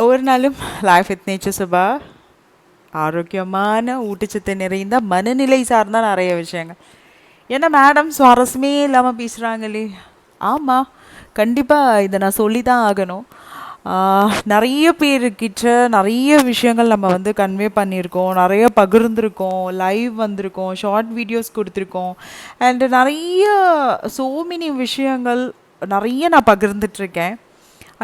ஒவ்வொரு நாளும் life with nature Subha ஆரோக்கியமான ஊட்டச்சத்து நிறைந்த மனநிலை சார்ந்த நிறைய விஷயங்கள். ஏன்னா மேடம் சுவாரஸ்யமே இல்லாமல் பேசுகிறாங்களே. ஆமாம், கண்டிப்பாக இதை நான் சொல்லி தான் ஆகணும். நிறைய பேருக்கிட்ட நிறைய விஷயங்கள் நம்ம வந்து கன்வே பண்ணியிருக்கோம், நிறைய பகிர்ந்துருக்கோம், லைவ் வந்திருக்கோம், ஷார்ட் வீடியோஸ் கொடுத்துருக்கோம். அண்டு நிறைய சோ மெனி விஷயங்கள் நிறைய நான் பகிர்ந்துட்டுருக்கேன்.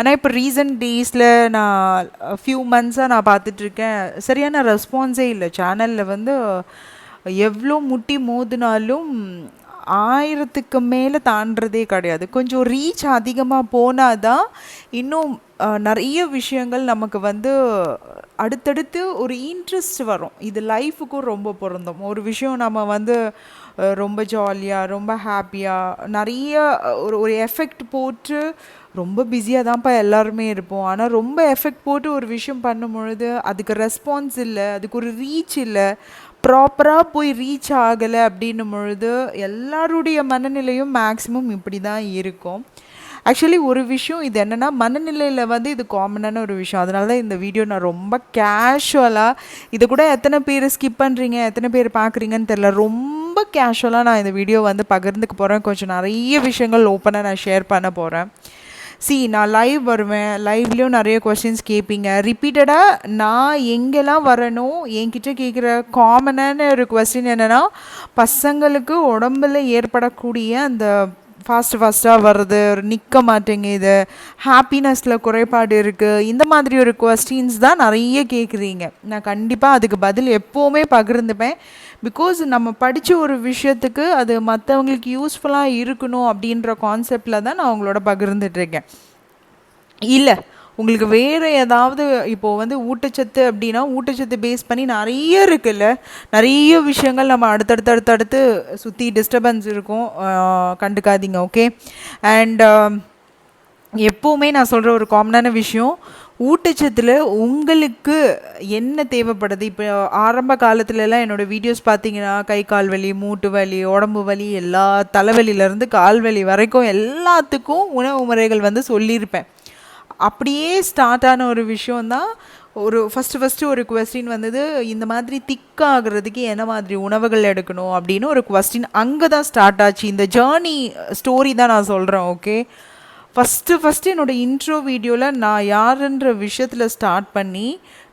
ஆனால் இப்போ ரீசன்ட் டேஸில் நான் ஃபியூ மந்த்ஸாக நான் பார்த்துட்ருக்கேன், சரியான ரெஸ்பான்ஸே இல்லை. சேனலில் வந்து எவ்வளோ முட்டி மோதினாலும் 1000க்கு மேலே தாண்டதே கிடையாது. கொஞ்சம் ரீச் அதிகமாக போனால் தான் இன்னும் நிறைய விஷயங்கள் நமக்கு வந்து அடுத்தடுத்து ஒரு இன்ட்ரெஸ்ட் வரும். இது லைஃபுக்கும் ரொம்ப பொருந்தும். ஒரு விஷயம் நம்ம வந்து ரொம்ப ஜாலியாக ரொம்ப ஹாப்பியாக நிறைய ஒரு எஃபெக்ட் போட்டு ரொம்ப பிஸியாக தான்ப்பா எல்லாருமே இருப்போம். ஆனால் ரொம்ப எஃபெக்ட் போட்டு ஒரு விஷயம் பண்ணும் பொழுது அதுக்கு ரெஸ்பான்ஸ் இல்லை, அதுக்கு ஒரு ரீச் இல்லை, ப்ராப்பராக போய் ரீச் ஆகலை அப்படின்னும் பொழுது எல்லாருடைய மனநிலையும் மேக்ஸிமம் இப்படி தான் இருக்கும். ஆக்சுவலி ஒரு விஷயம் இது என்னென்னா, மனநிலையில் வந்து இது காமனான ஒரு விஷயம். அதனால தான் இந்த வீடியோ நான் ரொம்ப கேஷுவலாக, இது கூட எத்தனை பேர் ஸ்கிப் பண்ணுறீங்க எத்தனை பேர் பார்க்குறீங்கன்னு தெரில, ரொம்ப கேஷுவலாக நான் இந்த வீடியோ வந்து பகிர்ந்துக்க போகிறேன். கொஞ்சம் நிறைய விஷயங்கள் ஓப்பனாக நான் ஷேர் பண்ண போகிறேன். நான் லைவ் வருவேன், லைவ்லேயும் நிறைய கொஸ்டின்ஸ் கேட்பீங்க. ரிப்பீட்டடாக நான் எங்கெல்லாம் வரணும் என்கிட்ட கேட்குற காமனான ஒரு கொஸ்டின் என்னென்னா, பசங்களுக்கு உடம்பில் ஏற்படக்கூடிய அந்த ஃபாஸ்ட்டாக வர்றது, நிற்க மாட்டேங்குது, ஹாப்பினஸில் குறைபாடு இருக்குது, இந்த மாதிரி ஒரு கொஸ்டின்ஸ் தான் நிறைய கேட்குறீங்க. நான் கண்டிப்பாக அதுக்கு பதில் எப்போவுமே பகிர்ந்துப்பேன். பிகாஸ் நம்ம படித்த ஒரு விஷயத்துக்கு அது மற்றவங்களுக்கு யூஸ்ஃபுல்லாக இருக்கணும் அப்படின்ற கான்செப்டில் தான் நான் அவங்களோட பகிர்ந்துட்டுருக்கேன். இல்லை உங்களுக்கு வேறு ஏதாவது இப்போது வந்து ஊட்டச்சத்து அப்படின்னா ஊட்டச்சத்து பேஸ் பண்ணி நிறைய இருக்குல்ல, நிறைய விஷயங்கள் நம்ம அடுத்தடுத்து சுற்றி டிஸ்டர்பன்ஸ் இருக்கும், கண்டுக்காதீங்க. ஓகே. அண்ட் எப்போவுமே நான் சொல்கிற ஒரு காமனான விஷயம், ஊட்டச்சத்தில் உங்களுக்கு என்ன தேவைப்படுது. இப்போ ஆரம்ப காலத்துலலாம் என்னோடய வீடியோஸ் பார்த்தீங்கன்னா கை கால் வலி, மூட்டு வலி, உடம்பு வலி, எல்லா தலைவலியிலேருந்து கால் வலி வரைக்கும் எல்லாத்துக்கும் உணவு முறைகள் வந்து சொல்லியிருப்பேன். அப்படியே ஸ்டார்ட் ஆன ஒரு விஷயந்தான் ஒரு ஃபஸ்ட்டு ஒரு கொஸ்டின் வந்தது, இந்த மாதிரி திக்காகிறதுக்கு என்ன மாதிரி உணவுகள் எடுக்கணும் அப்படின்னு ஒரு கொஸ்டின் அங்கே தான் ஸ்டார்ட் ஆச்சு. இந்த ஜேர்னி ஸ்டோரி தான் நான் சொல்கிறேன். ஓகே. ஃபஸ்ட்டு என்னோடய இன்ட்ரோ வீடியோவில் நான் யாருன்ற விஷயத்தில் ஸ்டார்ட் பண்ணி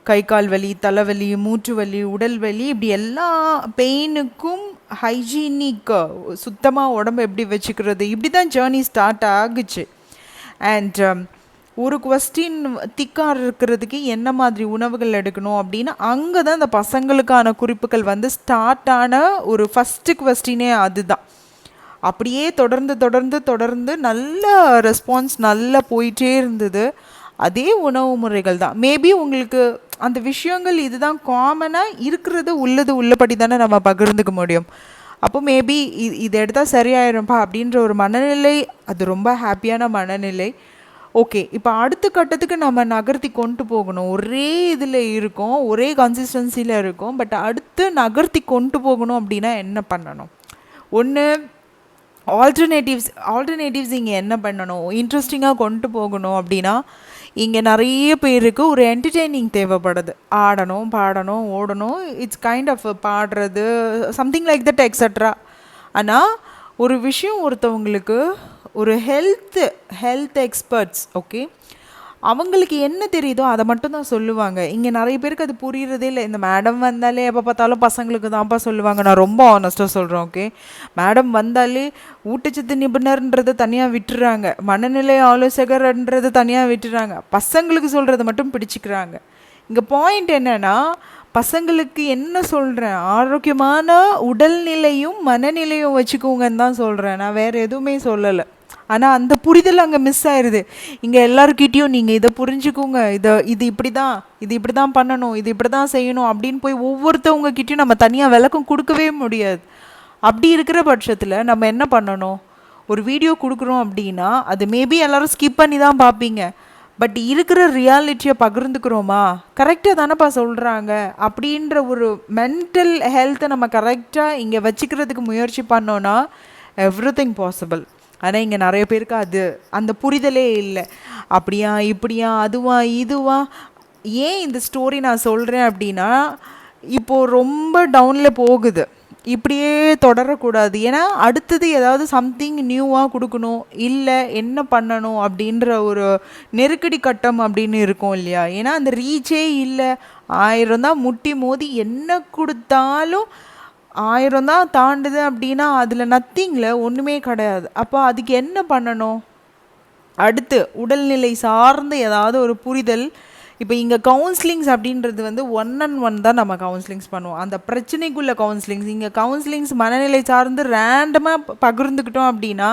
கை கால் வலி, தலைவலி, மூட்டு வலி, உடல் வலி, இப்படி எல்லா பெயினுக்கும் ஹைஜீனிக் சுத்தமாக உடம்பு எப்படி வச்சுக்கிறது, இப்படி தான் ஜேர்னி ஸ்டார்ட் ஆகுச்சு. அண்ட் ஒரு கொஸ்டின் திக்காக இருக்கிறதுக்கு என்ன மாதிரி உணவுகள் எடுக்கணும் அப்படின்னு அங்கே தான் இந்த பசங்களுக்கான குறிப்புகள் வந்து ஸ்டார்ட் ஆன ஒரு ஃபஸ்ட்டு கொஸ்டினே அதுதான். அப்படியே தொடர்ந்து நல்ல ரெஸ்பான்ஸ் நல்லா போயிட்டே இருந்தது. அதே உணவு முறைகள் தான். மேபி உங்களுக்கு அந்த விஷயங்கள் இதுதான் காமனாக இருக்கிறது, உள்ளபடி தானே நம்ம பகிர்ந்துக்க முடியும். அப்போ மேபி இது எடுத்தால் சரியாயிரும்ப்பா அப்படின்ற ஒரு மனநிலை, அது ரொம்ப ஹாப்பியான மனநிலை. ஓகே, இப்போ அடுத்த கட்டத்துக்கு நம்ம நகர்த்தி கொண்டு போகணும். ஒரே இதில் இருக்கும், ஒரே கன்சிஸ்டன்சியில் இருக்கும், பட் அடுத்து நகர்த்தி கொண்டு போகணும் அப்படின்னா என்ன பண்ணணும்? ஒன்று ஆல்டர்னேட்டிவ்ஸ் இங்கே என்ன பண்ணணும், இன்ட்ரெஸ்டிங்காக கொண்டு போகணும் அப்படின்னா, இங்கே நிறைய பேருக்கு ஒரு என்டர்டெய்னிங் தேவைப்படுது. ஆடணும், பாடணும், ஓடணும், இட்ஸ் கைண்ட் ஆஃப் பாடுறது, சம்திங் லைக் தட் எக்ஸட்ரா. ஆனால் ஒரு விஷயம், ஒருத்தவங்களுக்கு ஒரு ஹெல்த் எக்ஸ்பர்ட்ஸ், ஓகே, அவங்களுக்கு என்ன தெரியுதோ அதை மட்டும் தான் சொல்லுவாங்க. இங்கே நிறைய பேருக்கு அது புரியுறதே இல்லை. இந்த மேடம் வந்தாலே எப்போ பார்த்தாலும் பசங்களுக்கு தான்ப்பா சொல்லுவாங்க. நான் ரொம்ப ஆனஸ்ட்டாக சொல்கிறேன். ஓகே, மேடம் வந்தாலே ஊட்டச்சத்து நிபுணர்ன்றது தனியாக விட்டுறாங்க, மனநிலை ஆலோசகர்ன்றது தனியாக விட்டுறாங்க, பசங்களுக்கு சொல்கிறத மட்டும் பிடிச்சிக்கிறாங்க. இங்கே பாயிண்ட் என்னென்னா, பசங்களுக்கு என்ன சொல்கிறேன், ஆரோக்கியமான உடல்நிலையும் மனநிலையும் வச்சுக்கோங்கன்னு தான் சொல்கிறேன், நான் வேறு எதுவுமே சொல்லலை. ஆனால் அந்த புரிதல் அங்கே மிஸ் ஆயிடுது. இங்கே எல்லாருக்கிட்டேயும் நீங்கள் இதை புரிஞ்சுக்கோங்க, இது இப்படி தான் பண்ணணும், இது இப்படி தான் செய்யணும் அப்படின்னு போய் ஒவ்வொருத்தவங்கக்கிட்டையும் நம்ம தனியாக விளக்கம் கொடுக்கவே முடியாது. அப்படி இருக்கிற பட்சத்தில் நம்ம என்ன பண்ணணும், ஒரு வீடியோ கொடுக்குறோம் அப்படின்னா அது மேபி எல்லோரும் ஸ்கிப் பண்ணி தான் பார்ப்பீங்க, பட் இருக்கிற ரியாலிட்டியை பகிர்ந்துக்கிறோமா, கரெக்டாக தானேப்பா சொல்கிறாங்க அப்படின்ற ஒரு மென்டல் ஹெல்த்தை நம்ம கரெக்டாக இங்கே வச்சுக்கிறதுக்கு முயற்சி பண்ணோன்னா எவ்ரிதிங் பாசிபிள். ஆனால் இங்கே நிறைய பேருக்கு அந்த புரிதலே இல்லை. அப்படியா இப்படியா அதுவா இதுவா ஏன் இந்த ஸ்டோரி நான் சொல்கிறேன் அப்படின்னா, இப்போது ரொம்ப டவுனில் போகுது. இப்படியே தொடரக்கூடாது. ஏன்னா அடுத்தது ஏதாவது சம்திங் நியூவாக கொடுக்கணும், இல்லை என்ன பண்ணணும் அப்படின்ற ஒரு நெருக்கடி கட்டம் அப்படின்னு இருக்கும் இல்லையா? ஏன்னா அந்த ரீச்சே இல்லை. 1000 தான் முட்டி மோதி என்ன கொடுத்தாலும் 1000 தான் தாண்டுது அப்படின்னா அதில் நத்திங்கில் ஒன்றுமே கிடையாது. அப்போ அதுக்கு என்ன பண்ணணும்? அடுத்து உடல்நிலை சார்ந்து ஏதாவது ஒரு புரிதல். இப்போ இங்கே கவுன்சிலிங்ஸ் அப்படின்றது வந்து 1-on-1 தான் நம்ம கவுன்சிலிங்ஸ் பண்ணுவோம். அந்த பிரச்சனைக்குள்ள கவுன்சிலிங்ஸ். இங்கே கவுன்சிலிங்ஸ் மனநிலை சார்ந்து ரேண்டமாக பகிர்ந்துக்கிட்டோம் அப்படின்னா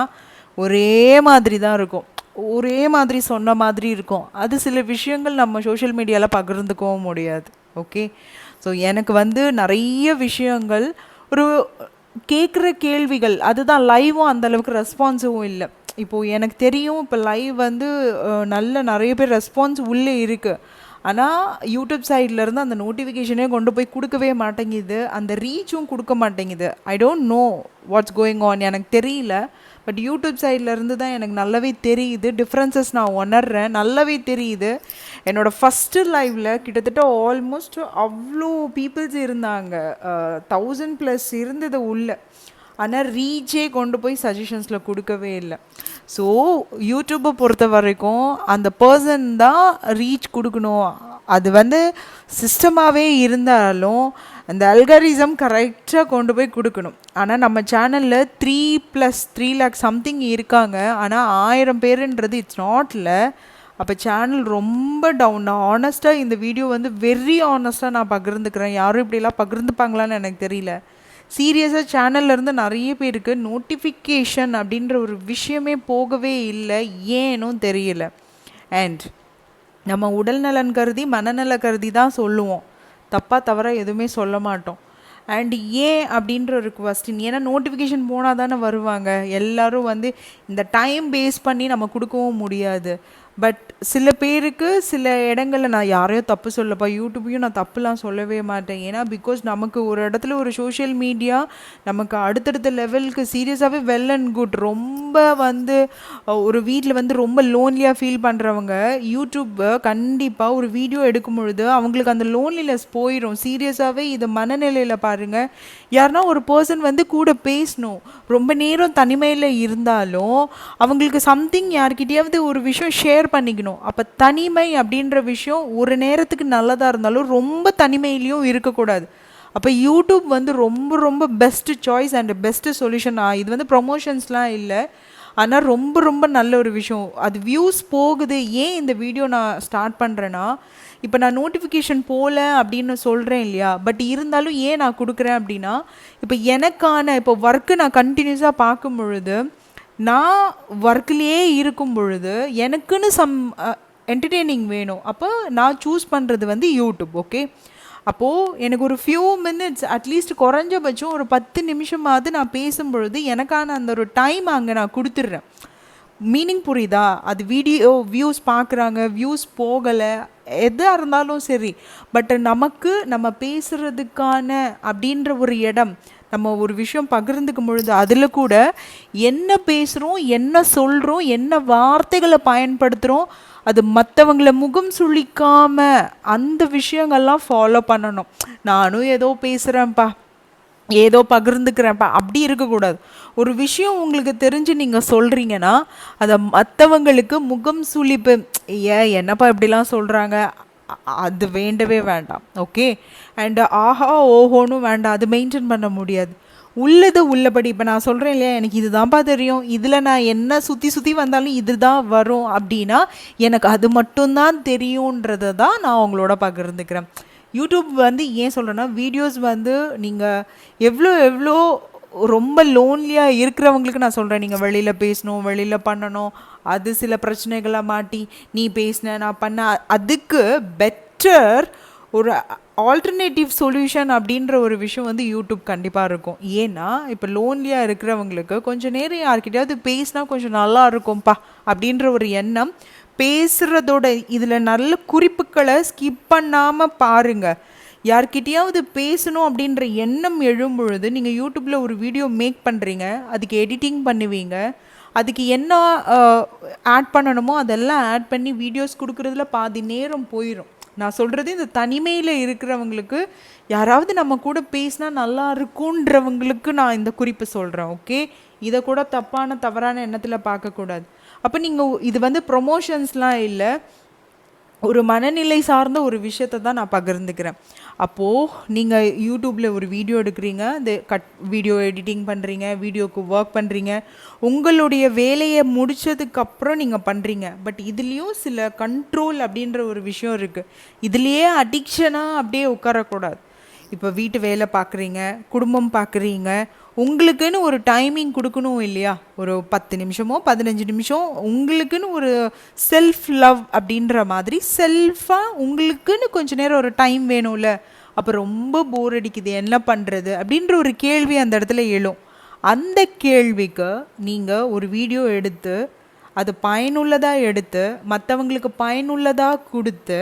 ஒரே மாதிரி தான் இருக்கும், ஒரே மாதிரி சொன்ன மாதிரி இருக்கும். அது சில விஷயங்கள் நம்ம சோஷியல் மீடியாவில் பகிர்ந்துக்கவும் முடியாது. ஓகே, ஸோ எனக்கு வந்து நிறைய விஷயங்கள் ஒரு கேட்குற கேள்விகள், அதுதான் லைவும் அந்தளவுக்கு ரெஸ்பான்சிவும் இல்லை. இப்போது எனக்கு தெரியும், இப்போ லைவ் வந்து நிறைய பேர் ரெஸ்பான்ஸ் உள்ளே இருக்குது. ஆனால் யூடியூப் சைட்லேருந்து அந்த நோட்டிஃபிகேஷனே கொண்டு போய் கொடுக்கவே மாட்டேங்குது, அந்த ரீச்சும் கொடுக்க மாட்டேங்குது. I don't know what's going on, எனக்கு தெரியல. பட் யூடியூப் சைட்லேருந்து தான் எனக்கு நல்லாவே தெரியுது, டிஃப்ரென்சஸ் நான் உணர்றேன், நல்லாவே தெரியுது. என்னோடய ஃபஸ்ட்டு லைவில் கிட்டத்தட்ட ஆல்மோஸ்ட் அவ்வளோ பீப்புள்ஸ் இருந்தாங்க, 1000+ இருந்தது உள்ள. ஆனால் ரீச்சே கொண்டு போய் சஜஷன்ஸில் கொடுக்கவே இல்லை. ஸோ யூடியூப்பை பொறுத்த வரைக்கும் அந்த பர்சன் தான் ரீச் கொடுக்கணும். அது வந்து சிஸ்டமாகவே இருந்தாலும் அந்த அல்காரிசம் கரெக்டாக கொண்டு போய் கொடுக்கணும். ஆனால் நம்ம சேனலில் 3 lakh சம்திங் இருக்காங்க, ஆனால் 1000 பேருன்றது இட்ஸ் நாட்ல. அப்போ சேனல் ரொம்ப டவுன். நான் ஆனஸ்ட்டாக இந்த வீடியோ வந்து வெரி ஆனஸ்ட்டாக நான் பகிர்ந்துக்கிறேன். யாரும் இப்படிலாம் பகிர்ந்துப்பாங்களான்னு எனக்கு தெரியல. சீரியஸாக சேனல்லேருந்து நிறைய பேருக்கு நோட்டிஃபிகேஷன் அப்படின்ற ஒரு விஷயமே போகவே இல்லை, ஏனும் தெரியல. அண்ட் நம்ம உடல் நலன் கருதி மனநல கருதி தான் சொல்லுவோம், தப்பாக தவிர எதுவுமே சொல்ல மாட்டோம். அண்ட் ஏன் அப்படின்ற ஒரு கொஸ்டின், ஏன்னா நோட்டிஃபிகேஷன் போனால் தானே வருவாங்க எல்லோரும். வந்து இந்த டைம் பேஸ் பண்ணி நம்ம கொடுக்கவும் முடியாது. பட் சில பேருக்கு சில இடங்களில், நான் யாரையும் தப்பு சொல்லப்பா, யூடியூப்பையும் நான் தப்புலாம் சொல்லவே மாட்டேன். ஏன்னா பிகாஸ் நமக்கு ஒரு இடத்துல ஒரு சோஷியல் மீடியா நமக்கு அடுத்தடுத்த லெவலுக்கு சீரியஸாகவே வெல் அண்ட் குட். ரொம்ப வந்து ஒரு வீட்டில் வந்து ரொம்ப லோன்லியாக ஃபீல் பண்ணுறவங்க யூடியூப்பை கண்டிப்பாக ஒரு வீடியோ எடுக்கும் பொழுது அவங்களுக்கு அந்த லோன்லினஸ் போயிடும். சீரியஸாகவே இது மனநிலையில் பாருங்கள், யாருன்னா ஒரு பர்சன் வந்து கூட பேசணும், ரொம்ப நேரம் தனிமையில் இருந்தாலும் அவங்களுக்கு சம்திங் யார்கிட்டயாவது ஒரு விஷயம் ஷேர் பண்ணிக்கணும். அப்போ தனிமை அப்படின்ற விஷயம் ஒரு நேரத்துக்கு நல்லதாக இருந்தாலும் ரொம்ப தனிமையிலையும் இருக்கக்கூடாது. அப்போ யூடியூப் வந்து ரொம்ப ரொம்ப best choice and best solution. இது வந்து ப்ரொமோஷன்ஸ்லாம் இல்லை, ஆனால் ரொம்ப ரொம்ப நல்ல ஒரு விஷயம். அது வியூஸ் போகுது. ஏன் இந்த வீடியோ நான் ஸ்டார்ட் பண்ணுறேன்னா, இப்போ நான் நோட்டிஃபிகேஷன் போகல அப்படின்னு சொல்கிறேன் இல்லையா, பட் இருந்தாலும் ஏன் நான் கொடுக்குறேன் அப்படின்னா, இப்போ எனக்கான இப்போ ஒர்க்கு நான் கண்டினியூஸாக பார்க்கும் பொழுது, நான் ஒர்க்லேயே இருக்கும் பொழுது எனக்குன்னு என்டர்டெய்னிங் வேணும். அப்போ நான் சூஸ் பண்ணுறது வந்து யூடியூப். ஓகே, அப்போது எனக்கு ஒரு ஃபியூ மினிட்ஸ் அட்லீஸ்ட் குறைஞ்சபட்சம் ஒரு 10 நிமிஷமாவது நான் பேசும்பொழுது எனக்கான அந்த ஒரு டைம் அங்கே நான் கொடுத்துட்றேன். மீனிங் புரியுதா? அது வீடியோ வியூஸ் பார்க்குறாங்க, வியூஸ் போகலை, எதாக இருந்தாலும் சரி, பட் நமக்கு நம்ம பேசுகிறதுக்கான அப்படின்ற ஒரு இடம், நம்ம ஒரு விஷயம் பகிர்ந்துக்கும் பொழுது அதில் கூட என்ன பேசுகிறோம், என்ன சொல்கிறோம், என்ன வார்த்தைகளை பயன்படுத்துகிறோம், அது மற்றவங்கள முகம் சுளிக்காமல் அந்த விஷயங்கள்லாம் ஃபாலோ பண்ணணும். நானும் ஏதோ பேசுகிறேன்ப்பா, ஏதோ பகிர்ந்துக்கிறேன்ப்பா அப்படி இருக்கக்கூடாது. ஒரு விஷயம் உங்களுக்கு தெரிஞ்சு நீங்கள் சொல்கிறீங்கன்னா அதை மற்றவங்களுக்கு முகம் சுளிப்பு, என்னப்பா இப்படிலாம் சொல்கிறாங்க, அது வேண்டவே வேண்டாம். ஓகே, அண்ட் ஆஹா ஓஹோன்னு வேண்டாம், அது மெயின்டைன் பண்ண முடியாது. உள்ளது உள்ளபடி. இப்போ நான் சொல்கிறேன் இல்லையா, எனக்கு இது தான்ப்பா தெரியும், இதில் நான் என்ன சுற்றி சுற்றி வந்தாலும் இது தான் வரும் அப்படின்னா எனக்கு அது மட்டும்தான் தெரியுன்றதை தான் நான் உங்களோட பகிர்ந்துக்கிறேன். யூடியூப் வந்து ஏன் சொல்கிறேன்னா, வீடியோஸ் வந்து நீங்கள் எவ்வளோ ரொம்ப லோன்லியாக இருக்கிறவங்களுக்கு நான் சொல்கிறேன், நீங்கள் வெளியில் பேசணும், வெளியில் பண்ணணும், அது சில பிரச்சனைகளை மாட்டி நீ பேசின நான் பண்ண, அதுக்கு பெட்டர் ஒரு ஆல்டர்னேட்டிவ் சொல்யூஷன் அப்படின்ற ஒரு விஷயம் வந்து யூடியூப் கண்டிப்பாக இருக்கும். ஏன்னா இப்போ லோன்லியாக இருக்கிறவங்களுக்கு கொஞ்சம் நேரம் யார்கிட்டயாவது பேசினா கொஞ்சம் நல்லா இருக்கும்ப்பா அப்படின்ற ஒரு எண்ணம், பேசுகிறதோட இதில் நல்ல குறிப்புகளை ஸ்கிப் பண்ணாமல் பாருங்கள். யார்கிட்டையாவது பேசணும் அப்படின்ற எண்ணம் எழும்பொழுது நீங்கள் யூடியூப்பில் ஒரு வீடியோ மேக் பண்ணுறீங்க, அதுக்கு எடிட்டிங் பண்ணுவீங்க, அதுக்கு என்ன ஆட் பண்ணணுமோ அதெல்லாம் ஆட் பண்ணி வீடியோஸ் கொடுக்குறதுல பாதி நேரம் போயிடும். நான் சொல்கிறது இந்த தனிமையில் இருக்கிறவங்களுக்கு, யாராவது நம்ம கூட பேசினா நல்லா இருக்குன்றவங்களுக்கு நான் இந்த குறிப்பு சொல்கிறேன். ஓகே, இதை கூட தவறான எண்ணத்தில் பார்க்கக்கூடாது. அப்போ நீங்கள் இது வந்து ப்ரொமோஷன்ஸ்லாம் இல்லை, ஒரு மனநிலை சார்ந்த ஒரு விஷயத்தை தான் நான் பகிர்ந்துக்கிறேன். அப்போது நீங்கள் யூடியூப்பில் ஒரு வீடியோ எடுக்கிறீங்க, இந்த வீடியோ எடிட்டிங் பண்ணுறீங்க, வீடியோக்கு ஒர்க் பண்ணுறீங்க, உங்களுடைய வேலையை முடித்ததுக்கப்புறம் நீங்கள் பண்ணுறீங்க. பட் இதுலேயும் சில கண்ட்ரோல் அப்படின்ற ஒரு விஷயம் இருக்குது. இதுலேயே அடிக்ஷனாக அப்படியே உட்காரக்கூடாது. இப்போ வீட்டு வேலை பார்க்குறீங்க, குடும்பம் பார்க்குறீங்க, உங்களுக்குன்னு ஒரு டைமிங் கொடுக்கணும் இல்லையா? ஒரு 10 நிமிஷமோ 15 நிமிஷம் உங்களுக்குன்னு ஒரு செல்ஃப் லவ் அப்படின்ற மாதிரி செல்ஃபாக உங்களுக்குன்னு கொஞ்சம் நேரம் ஒரு டைம் வேணும்ல. அப்போ ரொம்ப போர் அடிக்குது, என்ன பண்ணுறது அப்படின்ற ஒரு கேள்வி அந்த இடத்துல எழும். அந்த கேள்விக்கு நீங்கள் ஒரு வீடியோ எடுத்து அது பயனுள்ளதாக எடுத்து மற்றவங்களுக்கு பயனுள்ளதாக கொடுத்து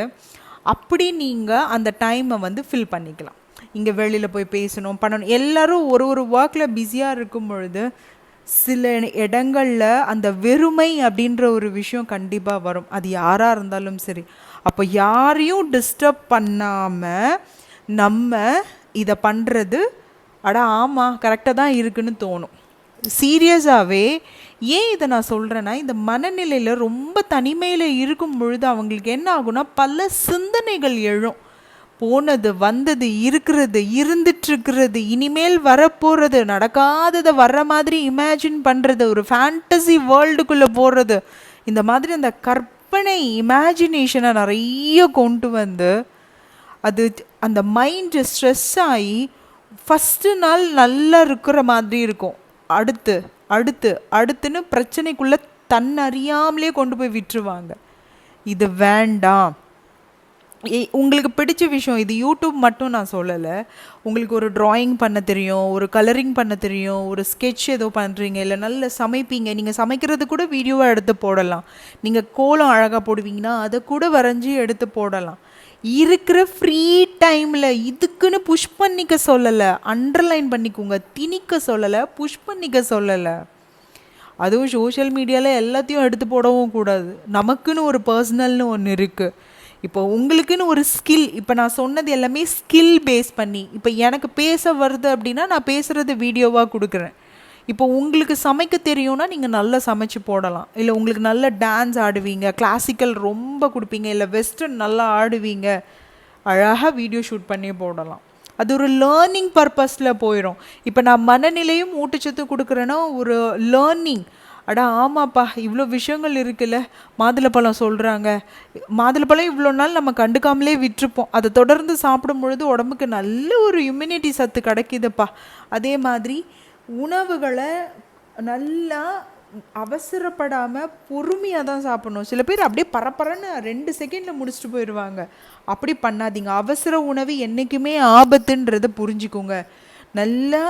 அப்படி நீங்கள் அந்த டைமை வந்து ஃபில் பண்ணிக்கலாம். இங்கே வெளியில் போய் பேசணும், பண்ணணும், எல்லோரும் ஒரு ஒர்க்கில் பிஸியாக இருக்கும் பொழுது சில இடங்களில் அந்த வெறுமை அப்படின்ற ஒரு விஷயம் கண்டிப்பாக வரும். அது யாராக இருந்தாலும் சரி. அப்போ யாரையும் டிஸ்டர்ப் பண்ணாமல் நம்ம இதை பண்ணுறது ஆமாம் கரெக்டாக தான் இருக்குன்னு தோணும். சீரியஸாகவே ஏன் இதை நான் சொல்கிறேன்னா, இந்த மனநிலையில் ரொம்ப தனிமையில் இருக்கும் பொழுது அவங்களுக்கு என்ன ஆகும்னா பல சிந்தனைகள் எழும். போனது வந்தது இருக்கிறது இருந்துட்டுருக்கிறது இனிமேல் வரப்போகிறது நடக்காததை வர்ற மாதிரி இமேஜின் பண்ணுறது, ஒரு ஃபேண்டசி வேர்ல்டுக்குள்ளே போடுறது, இந்த மாதிரி அந்த கற்பனை இமேஜினேஷனை நிறைய கொண்டு வந்து அது அந்த மைண்டு ஸ்ட்ரெஸ் ஆகி ஃபஸ்ட்டு நாள் நல்லா இருக்கிற மாதிரி இருக்கும், அடுத்து அடுத்து அடுத்துன்னு பிரச்சனைக்குள்ளே தன்னறியாமலே கொண்டு போய் விட்டுருவாங்க. இது வேண்டாம். உங்களுக்கு பிடிச்ச விஷயம், இது யூடியூப் மட்டும் நான் சொல்லலை, உங்களுக்கு ஒரு ட்ராயிங் பண்ண தெரியும், ஒரு கலரிங் பண்ண தெரியும், ஒரு ஸ்கெட்ச் ஏதோ பண்ணுறீங்க, இல்லை நல்ல சமைப்பீங்க, நீங்கள் சமைக்கிறது கூட வீடியோவாக எடுத்து போடலாம். நீங்கள் கோலம் அழகாக போடுவீங்கன்னா அதை கூட வரைஞ்சி எடுத்து போடலாம். இருக்கிற ஃப்ரீ டைமில் இதுக்குன்னு புஷ் பண்ணிக்க சொல்லலை, அண்டர்லைன் பண்ணிக்கோங்க, திணிக்க சொல்லலை, புஷ் பண்ணிக்க சொல்லலை. அதுவும் சோஷியல் மீடியாவில் எல்லாத்தையும் எடுத்து போடவும் கூடாது. நமக்குன்னு ஒரு பர்சனல்னு ஒன்று இருக்குது. இப்போ உங்களுக்குன்னு ஒரு ஸ்கில், இப்போ நான் சொன்னது எல்லாமே ஸ்கில் பேஸ் பண்ணி, இப்போ எனக்கு பேச வருது அப்படின்னா நான் பேசுகிறது வீடியோவாக கொடுக்குறேன். இப்போ உங்களுக்கு சமைக்க தெரியும்னா நீங்கள் நல்லா சமைச்சு போடலாம். இல்லை உங்களுக்கு நல்ல டான்ஸ் ஆடுவீங்க, கிளாசிக்கல் ரொம்ப கொடுப்பீங்க, இல்லை வெஸ்டர்ன் நல்லா ஆடுவீங்க, அழகாக வீடியோ ஷூட் பண்ணி போடலாம். அது ஒரு லேர்னிங் பர்பஸில் போயிடும். இப்போ நான் மனநிலையும் ஊட்டச்சத்து கொடுக்குறேன்னா ஒரு லேர்னிங். ஆமாப்பா இவ்வளோ விஷயங்கள் இருக்குல்ல, மாதுளப்பழம் சொல்கிறாங்க, மாதுளப்பழம் இவ்வளோ நாள் நம்ம கண்டுக்காமலே விட்டுருப்போம், அதை தொடர்ந்து சாப்பிடும் பொழுது உடம்புக்கு நல்ல ஒரு இம்யூனிட்டி சத்து கிடைக்குதுப்பா. அதே மாதிரி உணவுகளை நல்லா அவசரப்படாமல் பொறுமையாக தான் சாப்பிடணும். சில பேர் அப்படியே பரப்பரன்னு 2 செகண்டில் முடிச்சுட்டு போயிடுவாங்க. அப்படி பண்ணாதீங்க. அவசர உணவு என்றைக்குமே ஆபத்துன்றதை புரிஞ்சுக்கோங்க. நல்லா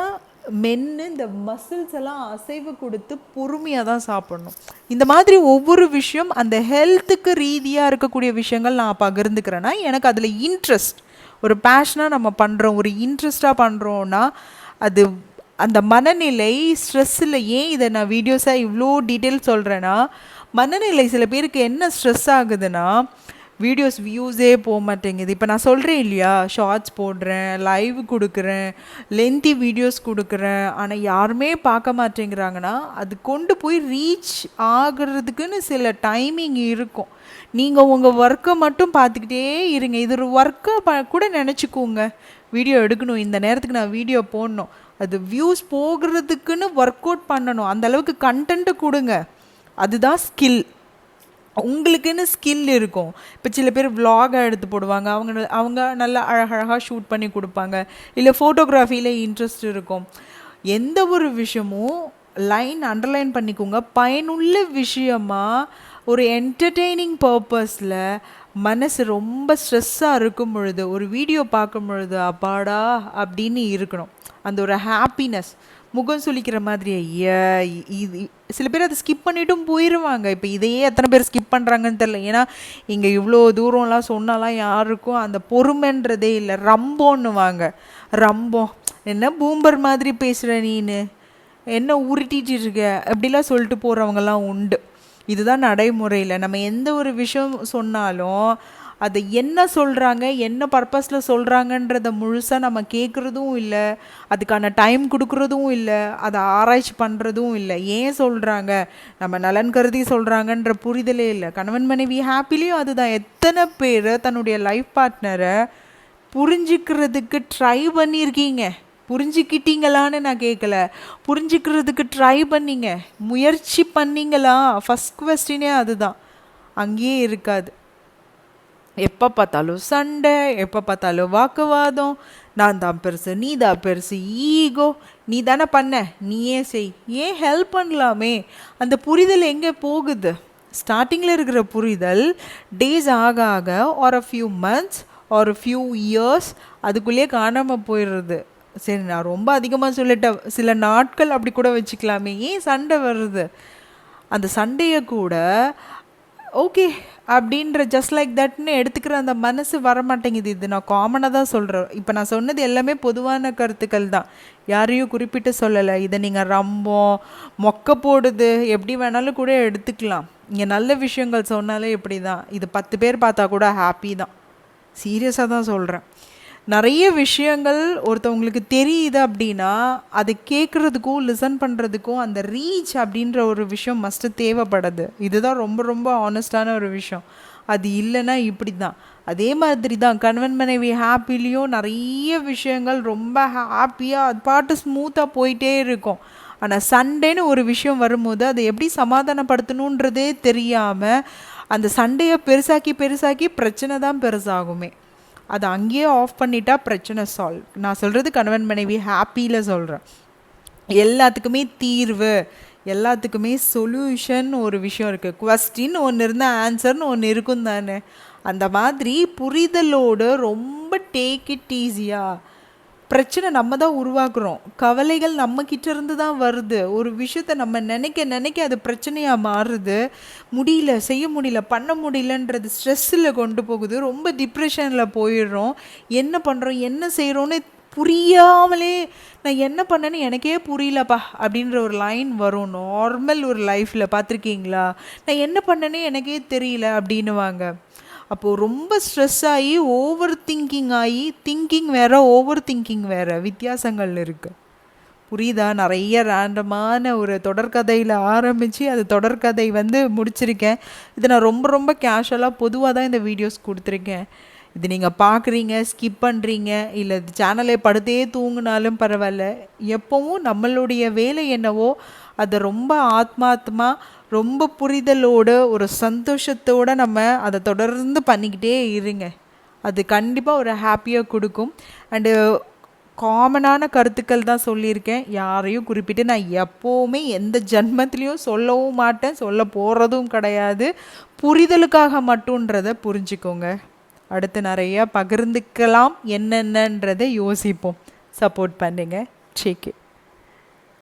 மென்று இந்த மசில்ஸ் எல்லாம் அசைவு கொடுத்து பொறுமையாக தான் சாப்பிடணும். இந்த மாதிரி ஒவ்வொரு விஷயம் அந்த ஹெல்த்துக்கு ரீதியாக இருக்கக்கூடிய விஷயங்கள் நான் பகிர்ந்துக்கிறேன்னா எனக்கு அதில் இன்ட்ரெஸ்ட், ஒரு பேஷனாக நம்ம பண்ணுறோம், ஒரு இன்ட்ரெஸ்டாக பண்ணுறோன்னா அது அந்த மனநிலை ஸ்ட்ரெஸ்ஸில். ஏன் இதை நான் வீடியோஸாக இவ்வளோ டீட்டெயில் சொல்கிறேன்னா, மனநிலை சில பேருக்கு என்ன ஸ்ட்ரெஸ் ஆகுதுன்னா வீடியோஸ் வியூஸே போக மாட்டேங்குது. இப்போ நான் சொல்கிறேன் இல்லையா, ஷார்ட்ஸ் போடுறேன், லைவ் கொடுக்குறேன், லென்த்தி வீடியோஸ் கொடுக்குறேன், ஆனால் யாருமே பார்க்க மாட்டேங்கிறாங்கன்னா அது கொண்டு போய் ரீச் ஆகிறதுக்குன்னு சில டைமிங் இருக்கும். நீங்கள் உங்கள் ஒர்க்கை மட்டும் பார்த்துக்கிட்டே இருங்க. இது ஒரு ஒர்க்கை கூட நினச்சிக்கோங்க. வீடியோ எடுக்கணும், இந்த நேரத்துக்கு நான் வீடியோ போடணும், அது வியூஸ் போகிறதுக்குன்னு ஒர்க் அவுட் பண்ணணும், அந்தளவுக்கு கண்டென்ட்டு கொடுங்க. அதுதான் ஸ்கில். உங்களுக்குன்னு ஸ்கில் இருக்கும். இப்போ சில பேர் விலாகாக எடுத்து போடுவாங்க, அவங்க நல்லா அழகழகாக ஷூட் பண்ணி கொடுப்பாங்க, இல்லை ஃபோட்டோகிராஃபியில் இன்ட்ரெஸ்ட் இருக்கும். எந்த ஒரு விஷயமும் லைன் அண்டர்லைன் பண்ணிக்கோங்க. பயனுள்ள விஷயமாக ஒரு என்டர்டெய்னிங் பர்பஸில் மனசு ரொம்ப ஸ்ட்ரெஸ்ஸாக இருக்கும் பொழுது ஒரு வீடியோ பார்க்கும் பொழுது அப்பாடா அப்படின்னு இருக்கணும். அந்த ஒரு ஹாப்பினஸ் முகம் சுளிக்கிற மாதிரி. இது சில பேர் அதை ஸ்கிப் பண்ணிட்டும் போயிடுவாங்க. இப்போ இதையே எத்தனை பேர் ஸ்கிப் பண்ணுறாங்கன்னு தெரில. ஏன்னா இங்கே இவ்வளோ தூரம்லாம் சொன்னாலாம் யாருக்கும் அந்த பொறுமைன்றதே இல்லை. ரம்போன்னுவாங்க, ரம்பம், என்ன பூம்பர் மாதிரி பேசுகிற நீனு, என்ன உருட்டிட்டு இருக்க, அப்படிலாம் சொல்லிட்டு போகிறவங்கலாம் உண்டு. இதுதான் நடைமுறையில். நம்ம எந்த ஒரு விஷயம் சொன்னாலும் அதை என்ன சொல்கிறாங்க, என்ன பர்பஸில் சொல்கிறாங்கன்றத முழுசாக நம்ம கேட்குறதும் இல்லை, அதுக்கான டைம் கொடுக்குறதும் இல்லை, அதை ஆராய்ச்சி பண்ணுறதும் இல்லை. ஏன் சொல்கிறாங்க, நம்ம நலன் கருதி சொல்கிறாங்கன்ற புரிதலே இல்லை. கணவன் மனைவி ஹாப்பிலையும் அதுதான். எத்தனை பேர் தன்னுடைய லைஃப் பார்ட்னரை புரிஞ்சுக்கிறதுக்கு ட்ரை பண்ணியிருக்கீங்க? புரிஞ்சுக்கிட்டீங்களான்னு நான் கேட்கல, புரிஞ்சுக்கிறதுக்கு ட்ரை பண்ணீங்க, முயற்சி பண்ணீங்களா? ஃபஸ்ட் கொஸ்டினே அதுதான். அங்கேயே இருக்காது. எப்போ பார்த்தாலும் சண்டை, எப்போ பார்த்தாலும் வாக்குவாதம், நான் தான் பெருசு, நீ தான் பெருசு, ஈகோ, நீ தானே பண்ண, நீயே செய், ஏன் ஹெல்ப் பண்ணலாமே. அந்த புரிதல் எங்கே போகுது? ஸ்டார்டிங்கில் இருக்கிற புரிதல் டேஸ் ஆக ஆக ஒரு ஃபியூ மந்த்ஸ் ஒரு ஃபியூ இயர்ஸ் அதுக்குள்ளேயே காணாமல் போயிடுறது. சரி, நான் ரொம்ப அதிகமாக சொல்லிட்டேன், சில நாட்கள் அப்படி கூட வச்சுக்கலாமே. ஏன் சண்டை வருது? அந்த சண்டையை கூட ஓகே அப்படின்ற ஜஸ்ட் லைக் தட்னு எடுத்துக்கிற அந்த மனசு வரமாட்டேங்குது. இது நான் காமனாக தான் சொல்கிறேன். இப்போ நான் சொன்னது எல்லாமே பொதுவான கருத்துக்கள் தான், யாரையும் குறிப்பிட்டு சொல்லலை. இதை நீங்கள் ரம்பம் மொக்க போடுது எப்படி வேணாலும் கூட எடுத்துக்கலாம். இங்கே நல்ல விஷயங்கள் சொன்னாலே இப்படி தான். இது 10 பேர் பார்த்தா கூட ஹாப்பி தான். சீரியஸாக தான் சொல்கிறேன். நிறைய விஷயங்கள் ஒருத்தவங்களுக்கு தெரியுது அப்படின்னா அது கேட்குறதுக்கும் லிசன் பண்ணுறதுக்கும் அந்த ரீச் அப்படின்ற ஒரு விஷயம் மஸ்ட்டு தேவைப்படுது. இதுதான் ரொம்ப ரொம்ப ஆனஸ்டான ஒரு விஷயம். அது இல்லைன்னா இப்படி தான். அதே மாதிரி தான் கணவன் மனைவி ஹாப்பிலையும் நிறைய விஷயங்கள் ரொம்ப ஹாப்பியாக அது பாட்டு ஸ்மூத்தாக போயிட்டே இருக்கும். ஆனால் சண்டேன்னு ஒரு விஷயம் வரும்போது அதை எப்படி சமாதானப்படுத்தணுன்றதே தெரியாமல் அந்த சண்டையை பெருசாக்கி பெருசாக்கி பிரச்சனை தான் பெருசாகுமே. அதை அங்கேயே ஆஃப் பண்ணிட்டா பிரச்சனை சால்வ். நான் சொல்கிறது கணவன் மனைவி ஹாப்பியில் சொல்கிறேன். எல்லாத்துக்குமே தீர்வு, எல்லாத்துக்குமே சொல்யூஷன் ஒரு விஷயம் இருக்குது. குவஸ்டின் ஒன்று இருந்தால் ஆன்சர்னு ஒன்று இருக்கும் தானே. அந்த மாதிரி புரிதலோடு ரொம்ப டேக் இட் ஈஸியாக. பிரச்சனை நம்ம தான் உருவாக்குறோம், கவலைகள் நம்மக்கிட்ட இருந்து தான் வருது. ஒரு விஷயத்த நம்ம நினைக்க நினைக்க அது பிரச்சனையாக மாறுது. முடியல, செய்ய முடியல, பண்ண முடியலன்றது ஸ்ட்ரெஸ்ஸில் கொண்டு போகுது. ரொம்ப டிப்ரெஷனில் போயிடுறோம். என்ன பண்ணுறோம், என்ன செய்கிறோன்னு புரியாமலே நான் என்ன பண்ணேன்னு எனக்கே புரியலப்பா அப்படின்ற ஒரு லைன் வரும். நார்மல் ஒரு லைஃப்பில் பார்த்துருக்கீங்களா? நான் என்ன பண்ணேன்னு எனக்கே தெரியல அப்படின்னுவாங்க. அப்போது ரொம்ப ஸ்ட்ரெஸ் ஆகி ஓவர் திங்கிங் ஆகி, திங்கிங் வேறு ஓவர் திங்கிங் வேறு வித்தியாசங்கள் இருக்குது. புரியுதா? நிறைய ரேண்டமான ஒரு தொடர்கதையில் ஆரம்பித்து அது தொடர்கதை முடிச்சிருக்கேன். இதை நான் ரொம்ப ரொம்ப கேஷுவலாக பொதுவாக தான் இந்த வீடியோஸ் கொடுத்துருக்கேன். இது நீங்கள் பார்க்குறீங்க, ஸ்கிப் பண்ணுறீங்க, இல்லை சேனலை படுத்தே தூங்கினாலும் பரவாயில்ல. எப்போவும் நம்மளுடைய வேலை என்னவோ அதை ரொம்ப ஆத்மாத்மா ரொம்ப புரிதலோடு ஒரு சந்தோஷத்தோடு நம்ம அதை தொடர்ந்து பண்ணிக்கிட்டே இருங்க. அது கண்டிப்பாக ஒரு ஹாப்பியாக கொடுக்கும். அண்டு காமனான கருத்துக்கள் தான் சொல்லியிருக்கேன். யாரையும் குறிப்பிட்டு நான் எப்போவுமே எந்த ஜன்மத்திலையும் சொல்லவும் மாட்டேன், சொல்ல போகிறதும் கிடையாது. புரிதலுக்காக மட்டுன்றதை புரிஞ்சுக்கோங்க. அடுத்து நிறையா பகிர்ந்துக்கலாம், என்னென்னன்றதை யோசிப்போம். சப்போர்ட் பண்ணுங்க. Take care.